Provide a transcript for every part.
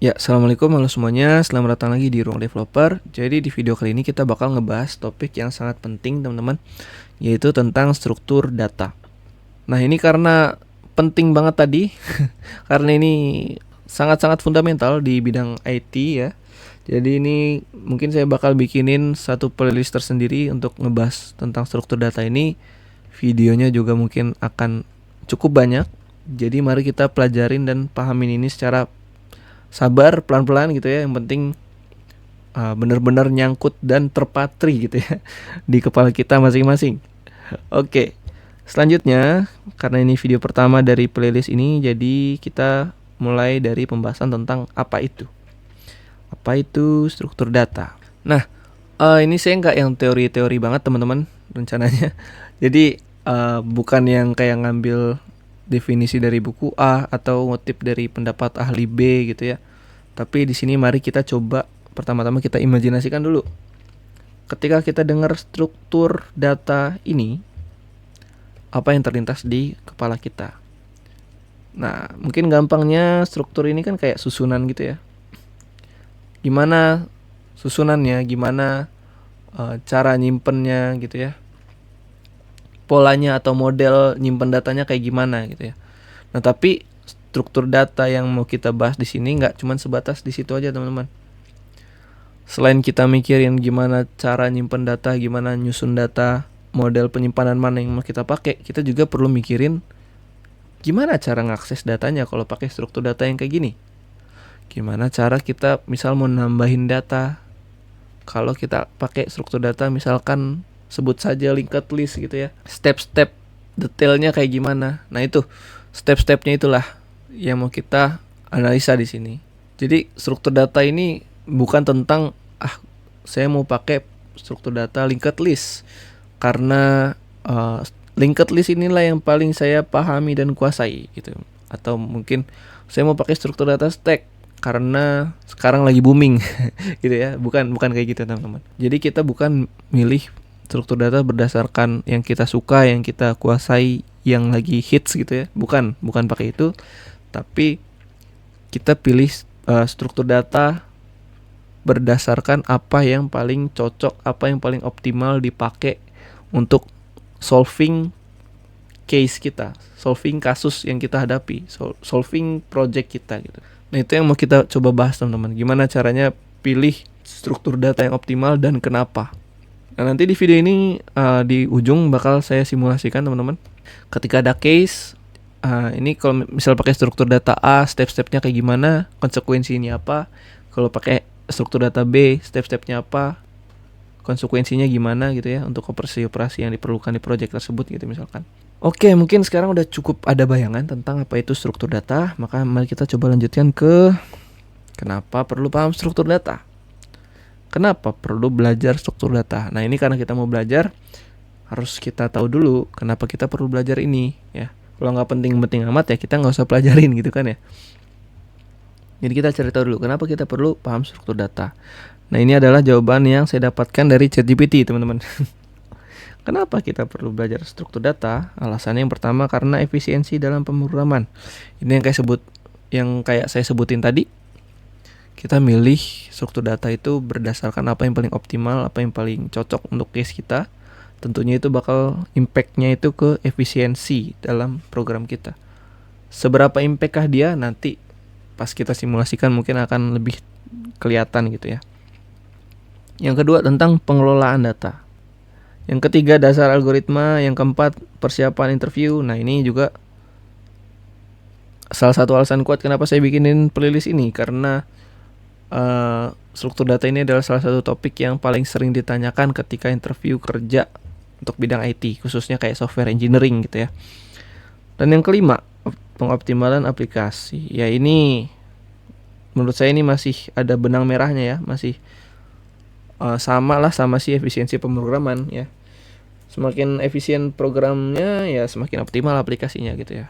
Ya, assalamualaikum halo semuanya, selamat datang lagi di Ruang Developer. Jadi di video kali ini kita bakal ngebahas topik yang sangat penting teman-teman, yaitu tentang struktur data. Nah ini karena penting banget tadi, karena ini sangat-sangat fundamental di bidang IT ya. Jadi ini mungkin saya bakal bikinin satu playlist tersendiri untuk ngebahas tentang struktur data ini. Videonya juga mungkin akan cukup banyak. Jadi mari kita pelajarin dan pahamin ini secara sabar, pelan-pelan gitu ya. Yang penting benar-benar nyangkut dan terpatri gitu ya di kepala kita masing-masing. Oke, selanjutnya karena ini video pertama dari playlist ini, jadi kita mulai dari pembahasan tentang apa itu struktur data. Nah, ini saya nggak yang teori-teori banget teman-teman rencananya. Jadi bukan yang kayak ngambil definisi dari buku A atau ngutip dari pendapat ahli B gitu ya. Tapi di sini mari kita coba pertama-tama kita imajinasikan dulu. Ketika kita dengar struktur data ini, apa yang terlintas di kepala kita? Nah, mungkin gampangnya struktur ini kan kayak susunan gitu ya. Gimana susunannya, gimana cara nyimpennya gitu ya. Polanya atau model nyimpen datanya kayak gimana gitu ya. Nah, tapi struktur data yang mau kita bahas di sini nggak cuma sebatas di situ aja teman-teman. Selain kita mikirin gimana cara nyimpen data, gimana nyusun data, model penyimpanan mana yang mau kita pakai, kita juga perlu mikirin gimana cara ngakses datanya kalau pakai struktur data yang kayak gini. Gimana cara kita misal mau nambahin data kalau kita pakai struktur data, misalkan sebut saja linked list gitu ya. Step-step detailnya kayak gimana. Nah itu step-stepnya itulah yang mau kita analisa di sini. Jadi struktur data ini bukan tentang saya mau pakai struktur data linked list karena linked list inilah yang paling saya pahami dan kuasai gitu. Atau mungkin saya mau pakai struktur data stack karena sekarang lagi booming gitu ya. Bukan kayak gitu teman-teman. Jadi kita bukan milih struktur data berdasarkan yang kita suka, yang kita kuasai, yang lagi hits gitu ya. Bukan pakai itu. Tapi kita pilih struktur data berdasarkan apa yang paling cocok, apa yang paling optimal dipakai untuk solving case kita, solving kasus yang kita hadapi, solving project kita gitu. Nah itu yang mau kita coba bahas teman-teman. Gimana caranya pilih struktur data yang optimal dan kenapa. Nah nanti di video ini di ujung bakal saya simulasikan teman-teman. Ketika ada case, ini kalau misal pakai struktur data A, step-stepnya kayak gimana, konsekuensinya apa. Kalau pakai struktur data B, step-stepnya apa, konsekuensinya gimana gitu ya untuk operasi-operasi yang diperlukan di project tersebut gitu misalkan. Oke, mungkin sekarang udah cukup ada bayangan tentang apa itu struktur data. Maka mari kita coba lanjutkan ke kenapa perlu paham struktur data. Kenapa perlu belajar struktur data? Nah ini karena kita mau belajar, harus kita tahu dulu kenapa kita perlu belajar ini ya. Kalau nggak penting-penting amat ya kita nggak usah pelajarin gitu kan ya. Jadi kita cari tahu dulu kenapa kita perlu paham struktur data. Nah ini adalah jawaban yang saya dapatkan dari ChatGPT teman-teman. Kenapa kita perlu belajar struktur data? Alasannya yang pertama karena efisiensi dalam pemrograman. Ini yang kayak saya sebutin tadi. Kita milih struktur data itu berdasarkan apa yang paling optimal, apa yang paling cocok untuk case kita. Tentunya itu bakal impact-nya itu ke efisiensi dalam program kita. Seberapa impact-kah dia nanti pas kita simulasikan mungkin akan lebih kelihatan gitu ya. Yang kedua tentang pengelolaan data. Yang ketiga dasar algoritma. Yang keempat persiapan interview. Nah ini juga salah satu alasan kuat kenapa saya bikinin playlist ini. Karena struktur data ini adalah salah satu topik yang paling sering ditanyakan ketika interview kerja untuk bidang IT, khususnya kayak software engineering gitu ya. Dan yang kelima pengoptimalan aplikasi. Ya ini menurut saya ini masih ada benang merahnya ya. Masih sama sih efisiensi pemrograman ya. Semakin efisien programnya ya semakin optimal aplikasinya gitu ya.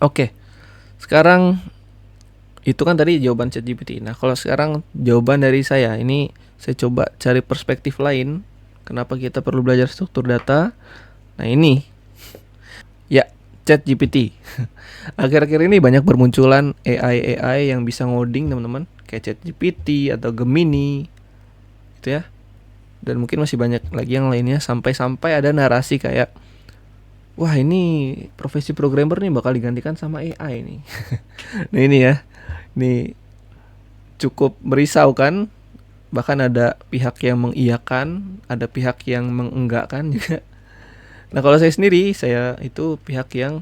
Oke. Sekarang itu kan tadi jawaban ChatGPT. Nah, kalau sekarang jawaban dari saya. Ini saya coba cari perspektif lain. Kenapa kita perlu belajar struktur data? Nah, ini. Ya, ChatGPT. Akhir-akhir ini banyak bermunculan AI yang bisa ngoding teman-teman, kayak ChatGPT atau Gemini gitu ya. Dan mungkin masih banyak lagi yang lainnya, sampai ada narasi kayak, wah ini profesi programmer nih bakal digantikan sama AI nih. Nah ini ya, ini cukup merisaukan. Bahkan ada pihak yang mengiyakan, ada pihak yang mengenggakkan juga. Nah kalau saya sendiri, saya itu pihak yang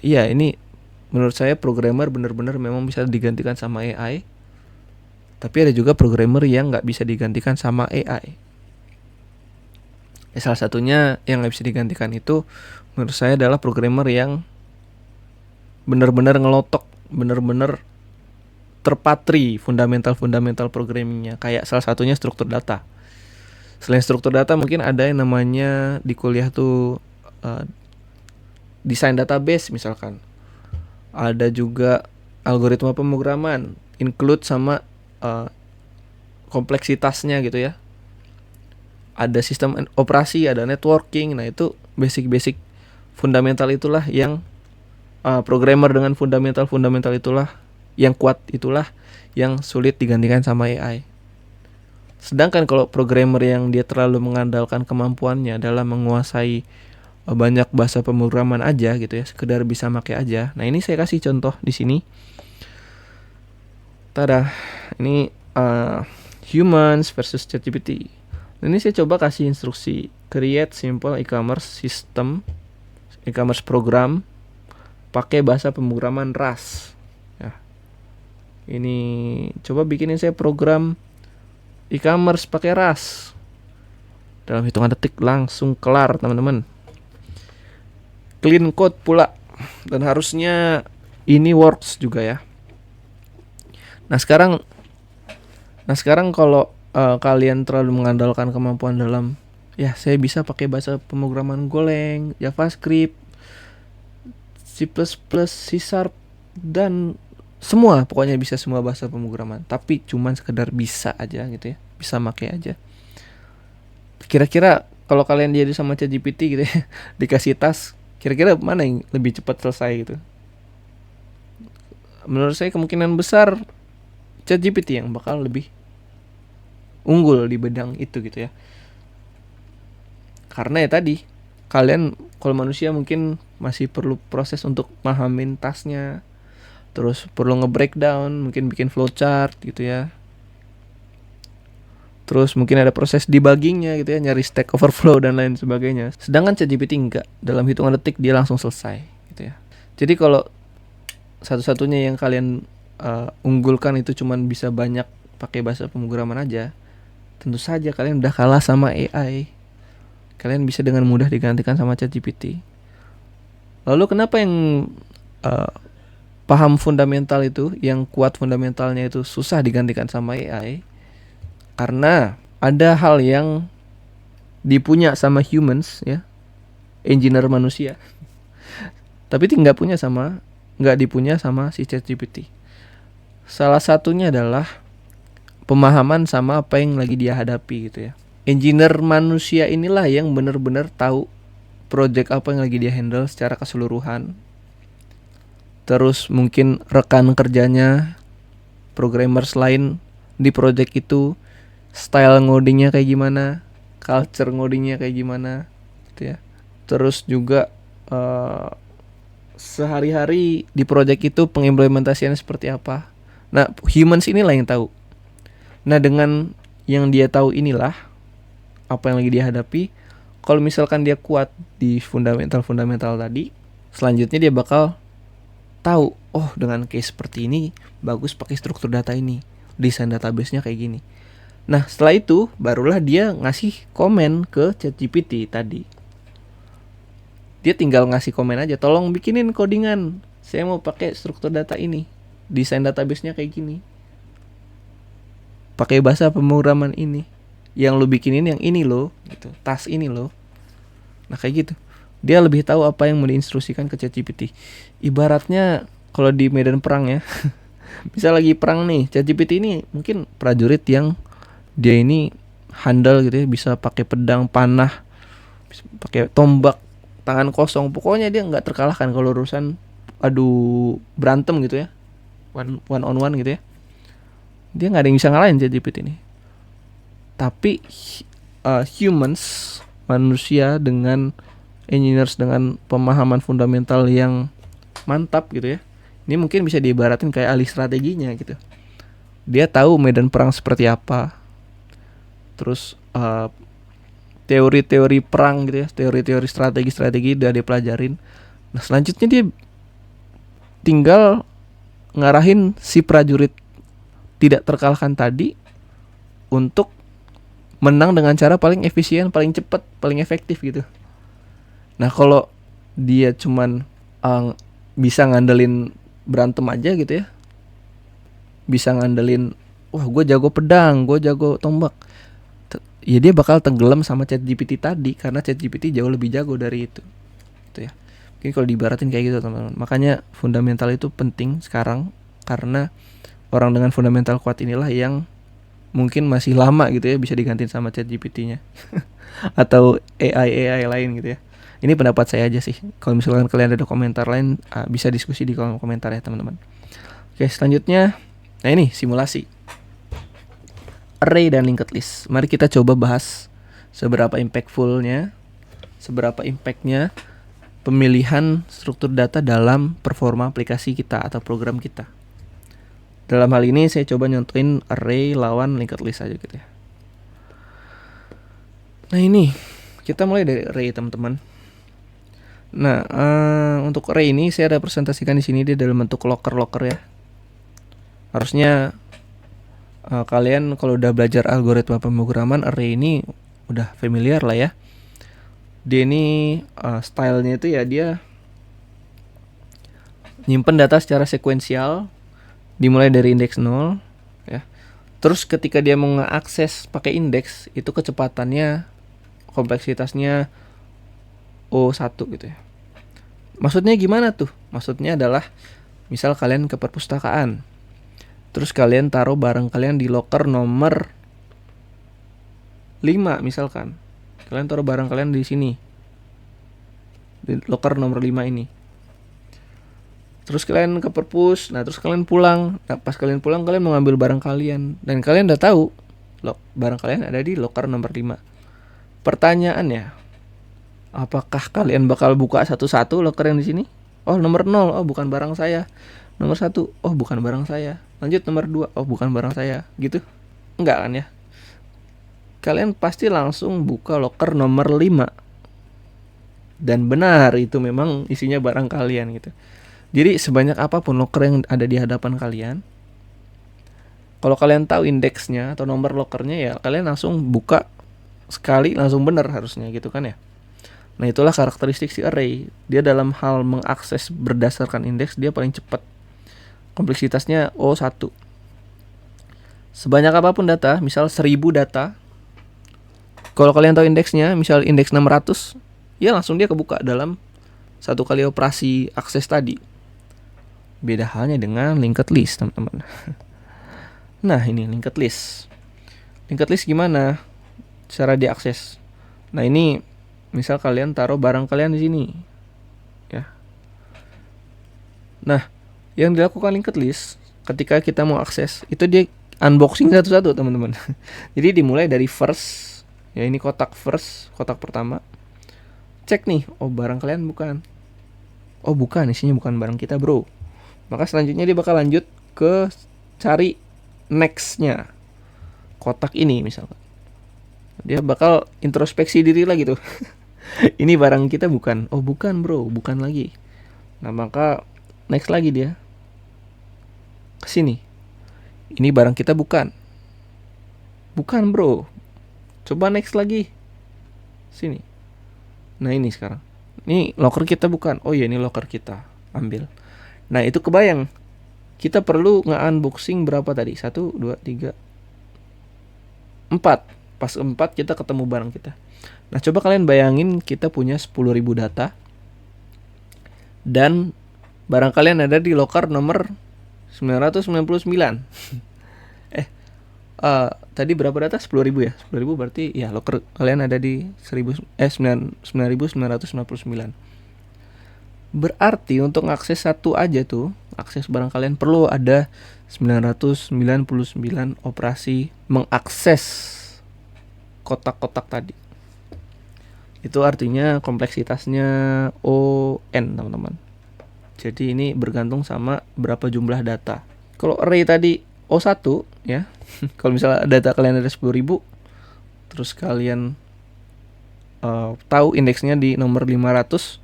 iya, ini menurut saya programmer benar-benar memang bisa digantikan sama AI. Tapi ada juga programmer yang nggak bisa digantikan sama AI. Salah satunya yang nggak bisa digantikan itu menurut saya adalah programmer yang benar-benar ngelotok, benar-benar terpatri fundamental programmingnya. Kayak salah satunya struktur data. Selain struktur data mungkin ada yang namanya di kuliah tuh desain database misalkan. Ada juga algoritma pemrograman, include sama kompleksitasnya gitu ya. Ada sistem operasi, ada networking. Nah itu basic fundamental itulah yang programmer dengan fundamental itulah yang kuat, itulah yang sulit digantikan sama AI. Sedangkan kalau programmer yang dia terlalu mengandalkan kemampuannya dalam menguasai banyak bahasa pemrograman aja gitu ya, sekedar bisa pakai aja. Nah ini saya kasih contoh di sini. Tada, ini humans versus ChatGPT. Ini saya coba kasih instruksi create simple e-commerce system, e-commerce program pakai bahasa pemrograman Rust. Ya. Ini coba bikinin saya program e-commerce pakai Rust. Dalam hitungan detik langsung kelar teman-teman. Clean code pula, dan harusnya ini works juga ya. Nah sekarang kalau kalian terlalu mengandalkan kemampuan dalam, ya saya bisa pakai bahasa pemrograman Golang, JavaScript, C++, C#, dan semua, pokoknya bisa semua bahasa pemrograman. Tapi cuman sekedar bisa aja gitu ya, bisa pakai aja. Kira-kira kalau kalian jadi sama ChatGPT gitu ya, dikasih task, kira-kira mana yang lebih cepat selesai gitu? Menurut saya kemungkinan besar ChatGPT yang bakal lebih unggul di bidang itu gitu ya. Karena ya tadi, kalian kalau manusia mungkin masih perlu proses untuk pahamin tasnya, terus perlu nge-breakdown, mungkin bikin flowchart gitu ya. Terus mungkin ada proses debuggingnya gitu ya, nyari Stack Overflow dan lain sebagainya. Sedangkan ChatGPT enggak, dalam hitungan detik dia langsung selesai gitu ya. Jadi kalau satu-satunya yang kalian unggulkan itu cuman bisa banyak pakai bahasa pemrograman aja, tentu saja kalian udah kalah sama AI. Kalian bisa dengan mudah digantikan sama ChatGPT. Lalu kenapa yang paham fundamental itu, yang kuat fundamentalnya itu susah digantikan sama AI? Karena ada hal yang dipunya sama humans ya, engineer manusia, tapi nggak dipunya sama si ChatGPT. Salah satunya adalah pemahaman sama apa yang lagi dia hadapi gitu ya. Engineer manusia inilah yang benar-benar tahu project apa yang lagi dia handle secara keseluruhan. Terus mungkin rekan kerjanya, programmers lain di project itu, style ngodingnya kayak gimana, culture ngodingnya kayak gimana gitu ya. Terus juga sehari-hari di project itu pengimplementasiannya seperti apa. Nah humans inilah yang tahu. Nah dengan yang dia tahu inilah apa yang lagi dia hadapi. Kalau misalkan dia kuat di fundamental tadi, selanjutnya dia bakal tahu, oh dengan case seperti ini bagus pakai struktur data ini, desain database-nya kayak gini. Nah setelah itu barulah dia ngasih komen ke ChatGPT tadi. Dia tinggal ngasih komen aja, tolong bikinin codingan, saya mau pakai struktur data ini, desain database-nya kayak gini, pakai bahasa pemrograman ini, yang lu bikinin yang ini loh gitu, task ini loh. Nah kayak gitu, dia lebih tahu apa yang mau diinstruksikan ke ChatGPT. Ibaratnya kalau di medan perang ya, bisa lagi perang nih, ChatGPT ini mungkin prajurit yang dia ini handal gitu ya, bisa pakai pedang, panah, pakai tombak, tangan kosong. Pokoknya dia nggak terkalahkan kalau urusan adu berantem gitu ya, one on one gitu ya. Dia nggak ada yang bisa ngalahin ChatGPT ini. Tapi humans, manusia dengan engineers dengan pemahaman fundamental yang mantap gitu ya, ini mungkin bisa diibaratin kayak ahli strateginya gitu. Dia tahu medan perang seperti apa, terus teori-teori perang gitu ya, teori-teori strategi udah dia pelajarin. Nah selanjutnya dia tinggal ngarahin si prajurit tidak terkalahkan tadi untuk menang dengan cara paling efisien, paling cepat, paling efektif gitu. Nah kalau dia cuman bisa ngandelin berantem aja gitu ya, bisa ngandelin wah gue jago pedang, gue jago tombak, ya dia bakal tenggelam sama ChatGPT tadi, karena ChatGPT jauh lebih jago dari itu ya. Mungkin kalau diibaratin kayak gitu teman-teman. Makanya fundamental itu penting sekarang, karena orang dengan fundamental kuat inilah yang mungkin masih lama gitu ya bisa digantiin sama ChatGPT-nya atau AI lain gitu ya. Ini pendapat saya aja sih. Kalau misalkan kalian ada komentar lain, bisa diskusi di kolom komentar ya teman-teman. Oke, selanjutnya, nah ini simulasi array dan linked list. Mari kita coba bahas seberapa impactnya pemilihan struktur data dalam performa aplikasi kita atau program kita. Dalam hal ini saya coba nyontoin array lawan linked list aja gitu ya. Nah ini kita mulai dari array teman-teman. Nah untuk array ini saya representasikan di sini dia dalam bentuk locker ya. Harusnya kalian kalau udah belajar algoritma pemrograman array ini udah familiar lah ya. Dia ini stylenya itu ya dia nyimpen data secara sekuensial, dimulai dari indeks 0 ya. Terus ketika dia mau ngeakses pakai indeks, itu kecepatannya, kompleksitasnya O1 gitu ya. Maksudnya gimana tuh? Maksudnya adalah misal kalian ke perpustakaan, terus kalian taruh barang kalian di locker nomor 5 misalkan. Kalian taruh barang kalian di sini, di locker nomor 5 ini. Terus kalian ke perpus, nah terus kalian pulang. Nah pas kalian pulang kalian mengambil barang kalian, dan kalian udah tahu barang kalian ada di locker nomor 5. Pertanyaannya, apakah kalian bakal buka satu-satu locker yang di sini? Oh nomor 0, oh bukan barang saya. Nomor 1, oh bukan barang saya. Lanjut nomor 2, oh bukan barang saya. Gitu? Enggak kan ya? Kalian pasti langsung buka locker nomor 5. Dan benar itu memang isinya barang kalian gitu. Jadi sebanyak apapun locker yang ada di hadapan kalian, kalau kalian tahu indeksnya atau nomor lockernya ya kalian langsung buka sekali langsung benar harusnya gitu kan ya. Nah itulah karakteristik si array. Dia dalam hal mengakses berdasarkan indeks dia paling cepat. Kompleksitasnya O1. Sebanyak apapun data, misal 1000 data, kalau kalian tahu indeksnya, misal indeks 600, ya langsung dia kebuka dalam satu kali operasi akses tadi. Beda halnya dengan linked list teman-teman. Nah ini linked list. Linked list gimana cara diakses? Nah ini misal kalian taruh barang kalian di sini, ya. Nah yang dilakukan linked list ketika kita mau akses itu dia unboxing satu-satu teman-teman. Jadi dimulai dari first, ya ini kotak first, kotak pertama. Cek nih, oh barang kalian bukan. Oh bukan, isinya bukan barang kita bro. Maka selanjutnya dia bakal lanjut ke cari next-nya, kotak ini misalkan. Dia bakal introspeksi diri lagi tuh. Ini barang kita bukan. Oh bukan bro, bukan lagi. Nah maka next lagi dia kesini. Ini barang kita bukan. Bukan bro. Coba next lagi. Sini. Nah ini sekarang. Ini locker kita bukan. Oh iya ini locker kita. Ambil. Nah itu kebayang. Kita perlu nge-unboxing berapa tadi? 1, 2, 3, 4. Pas 4 kita ketemu barang kita. Nah coba kalian bayangin kita punya 10.000 data. Dan barang kalian ada di locker nomor 999. Tadi berapa data? 10.000 ya. 10.000 berarti ya locker kalian ada di 9.999. Berarti untuk akses satu aja tuh, akses barang kalian perlu ada 999 operasi mengakses kotak-kotak tadi. Itu artinya kompleksitasnya ON, teman-teman. Jadi ini bergantung sama berapa jumlah data. Kalau array tadi O1 ya, kalau misalnya data kalian ada 10.000, terus kalian tahu indeksnya di nomor 500,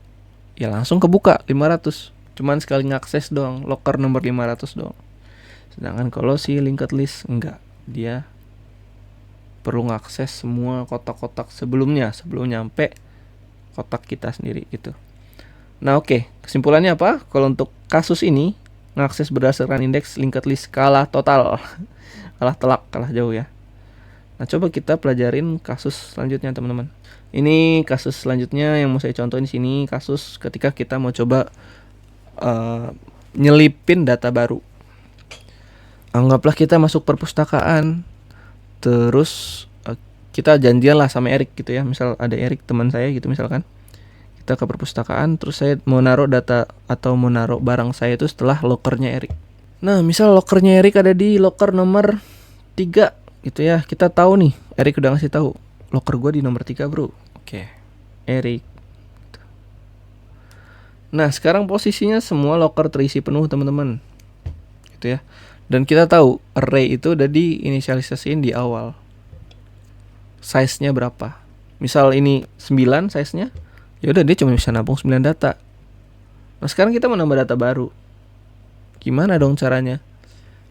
ya langsung kebuka 500. Cuman sekali ngakses doang, locker nomor 500 doang. Sedangkan kalau si linked list enggak, dia perlu ngakses semua kotak-kotak sebelumnya sebelum nyampe kotak kita sendiri gitu. Nah oke, kesimpulannya apa? Kalau untuk kasus ini, ngakses berdasarkan indeks linked list kalah total. Kalah telak, kalah jauh ya. Nah coba kita pelajarin kasus selanjutnya teman-teman. Ini kasus selanjutnya yang mau saya contohin di sini, kasus ketika kita mau coba nyelipin data baru. Anggaplah kita masuk perpustakaan, terus kita janjian lah sama Erik gitu ya. Misal ada Erik teman saya gitu misalkan. Kita ke perpustakaan, terus saya mau naruh data atau mau naruh barang saya itu setelah lokernya Erik. Nah misal lokernya Erik ada di loker nomor 3 gitu ya. Kita tahu nih, Erik udah ngasih tahu loker gue di nomor 3 bro. Oke, Erik. Nah sekarang posisinya semua loker terisi penuh teman-teman, gitu ya. Dan kita tahu array itu udah diinisialisasiin di awal. Size-nya berapa? Misal ini 9 size-nya, ya udah dia cuma bisa nampung 9 data. Nah sekarang kita mau nambah data baru, gimana dong caranya?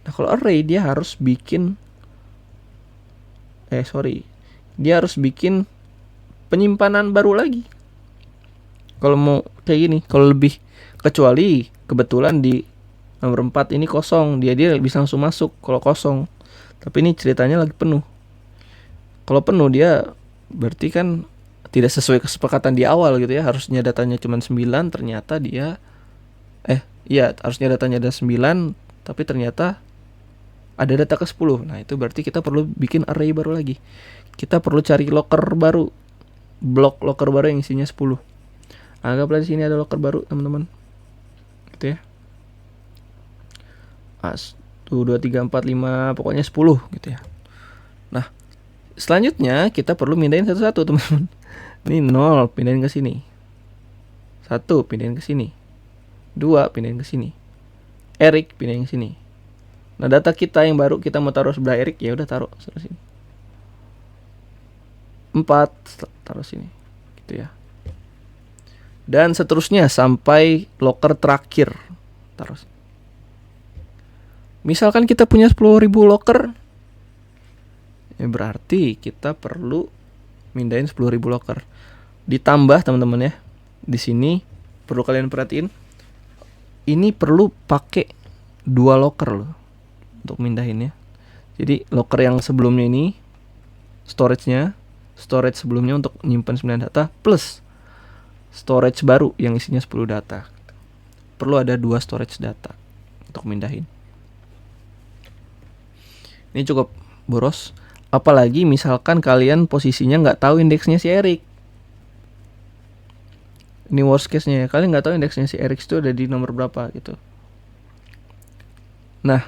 Nah kalau array dia harus bikin dia harus bikin penyimpanan baru lagi. Kalau mau kayak gini, kalau lebih, kecuali kebetulan di nomor 4 ini kosong, dia bisa langsung masuk kalau kosong. Tapi ini ceritanya lagi penuh. Kalau penuh dia berarti kan tidak sesuai kesepakatan di awal gitu ya. Harusnya datanya cuma 9, ternyata dia harusnya datanya ada 9, tapi ternyata ada data ke 10. Nah, itu berarti kita perlu bikin array baru lagi. Kita perlu cari locker baru, blok locker baru yang isinya 10. Anggaplah di sini ada locker baru, teman-teman. Gitu ya. 1, 2, 3, 4, 5, pokoknya 10 gitu ya. Nah, selanjutnya kita perlu mindahin satu-satu, teman-teman. Ini 0 pindahin ke sini. 1 pindahin ke sini. 2 pindahin ke sini. Erik pindahin ke sini. Nah, data kita yang baru kita mau taruh sebelah Erik, ya udah taruh sebelah sini. 4 taruh sini. Gitu ya. Dan seterusnya sampai locker terakhir taruh. Misalkan kita punya 10.000 locker, ya berarti kita perlu mindahin 10.000 locker. Ditambah teman-teman ya, di sini perlu kalian perhatiin, ini perlu pakai 2 locker loh untuk mindahinnya. Jadi locker yang sebelumnya ini storage sebelumnya untuk nyimpan 9 data plus storage baru yang isinya 10 data. Perlu ada 2 storage data untuk mindahin. Ini cukup boros. Apalagi misalkan kalian posisinya nggak tahu indeksnya si Erik. Ini worst case-nya ya. Kalian nggak tahu indeksnya si Erik itu ada di nomor berapa gitu. Nah,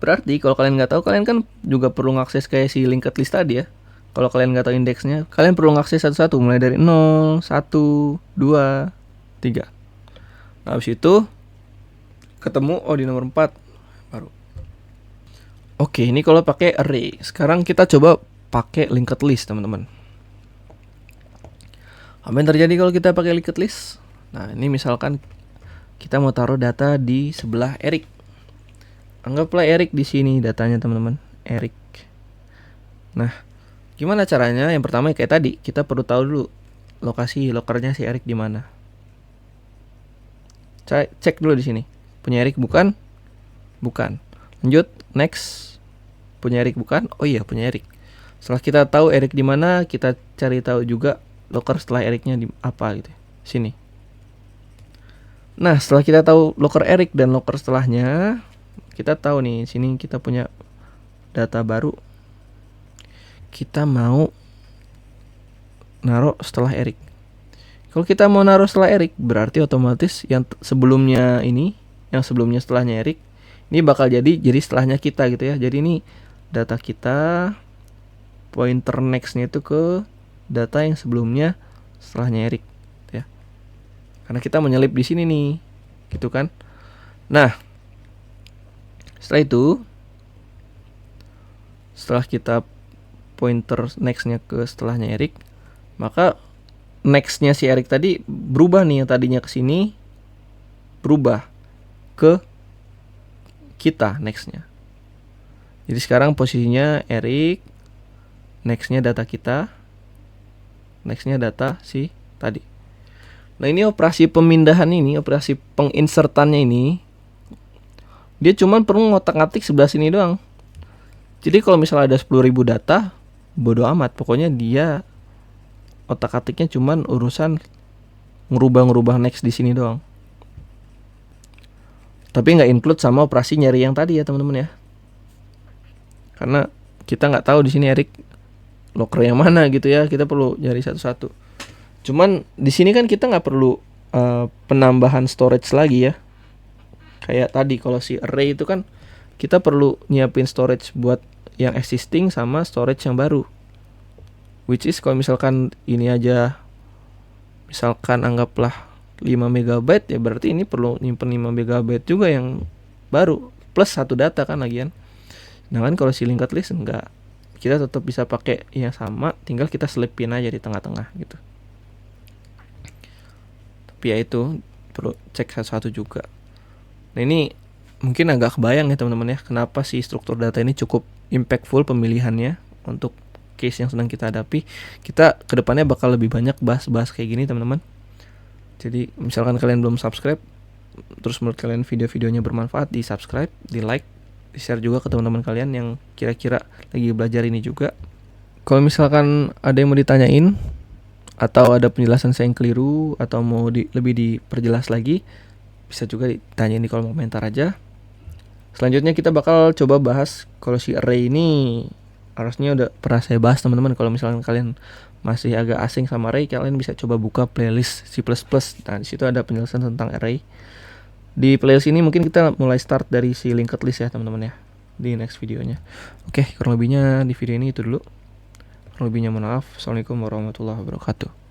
berarti kalau kalian nggak tahu, kalian kan juga perlu ngakses kayak si linked list tadi ya. Kalau kalian nggak tahu indeksnya, kalian perlu ngakses satu-satu mulai dari 0, 1, 2, 3. Nah, habis itu ketemu di nomor 4 baru. Oke, ini kalau pakai array. Sekarang kita coba pakai linked list, teman-teman. Apa yang terjadi kalau kita pakai linked list? Nah, ini misalkan kita mau taruh data di sebelah Erik. Anggaplah Erik di sini datanya, teman-teman. Erik. Nah, gimana caranya? Yang pertama kayak tadi, kita perlu tahu dulu lokasi lokernya si Erik di mana. Cek dulu di sini. Punya Erik bukan? Bukan. Lanjut, next. Punya Erik bukan? Oh iya, punya Erik. Setelah kita tahu Erik di mana, kita cari tahu juga loker setelah Eriknya di apa gitu. Sini. Nah, setelah kita tahu loker Erik dan loker setelahnya, kita tahu nih sini kita punya data baru kita mau naruh setelah Erik. Kalau kita mau naruh setelah Erik, berarti otomatis yang sebelumnya ini, yang sebelumnya setelahnya Erik, ini bakal jadi setelahnya kita gitu ya. Jadi ini data kita, pointer nextnya itu ke data yang sebelumnya setelahnya Erik ya. Karena kita menyelip di sini nih, gitu kan. Nah, setelah itu, setelah kita pointer nextnya ke setelahnya Erik, maka nextnya si Erik tadi berubah nih, yang tadinya ke sini berubah ke kita nextnya. Jadi sekarang posisinya Erik, nextnya data kita, nextnya data si tadi. Nah ini operasi pemindahan ini, operasi penginsertannya ini, dia cuman perlu ngotak-ngatik sebelah sini doang. Jadi kalau misalnya ada 10.000 data, bodo amat, pokoknya dia otak-atiknya cuman urusan ngerubah next di sini doang. Tapi nggak include sama operasi nyari yang tadi ya teman-teman ya. Karena kita nggak tahu di sini Erik locker yang mana gitu ya, kita perlu nyari satu-satu. Cuman di sini kan kita nggak perlu penambahan storage lagi ya. Kayak tadi kalau si array itu kan kita perlu nyiapin storage buat yang existing sama storage yang baru. Which is kalau misalkan ini aja, misalkan anggaplah 5 MB ya, berarti ini perlu nyimpen 5 MB juga yang baru plus satu data kan lagian. Nah kan kalau si linked list enggak, kita tetap bisa pakai yang sama, tinggal kita selipin aja di tengah-tengah gitu. Tapi ya itu perlu cek satu-satu juga. Nah ini mungkin agak kebayang ya teman-teman ya, kenapa sih struktur data ini cukup impactful pemilihannya untuk case yang sedang kita hadapi. Kita kedepannya bakal lebih banyak bahas-bahas kayak gini teman-teman. Jadi misalkan kalian belum subscribe, terus menurut kalian video-videonya bermanfaat, di subscribe, di like, di share juga ke teman-teman kalian yang kira-kira lagi belajar ini juga. Kalau misalkan ada yang mau ditanyain, atau ada penjelasan saya yang keliru, atau mau lebih diperjelas lagi, bisa juga ditanyain di kolom komentar aja. Selanjutnya kita bakal coba bahas kalau si array ini, harusnya udah pernah saya bahas teman-teman. Kalau misalkan kalian masih agak asing sama array, kalian bisa coba buka playlist C++. Nah, di situ ada penjelasan tentang array. Di playlist ini mungkin kita mulai start dari si linked list ya, teman-teman ya, di next videonya. Oke, kurang lebihnya di video ini itu dulu. Kurang lebihnya mohon maaf. Assalamualaikum warahmatullahi wabarakatuh.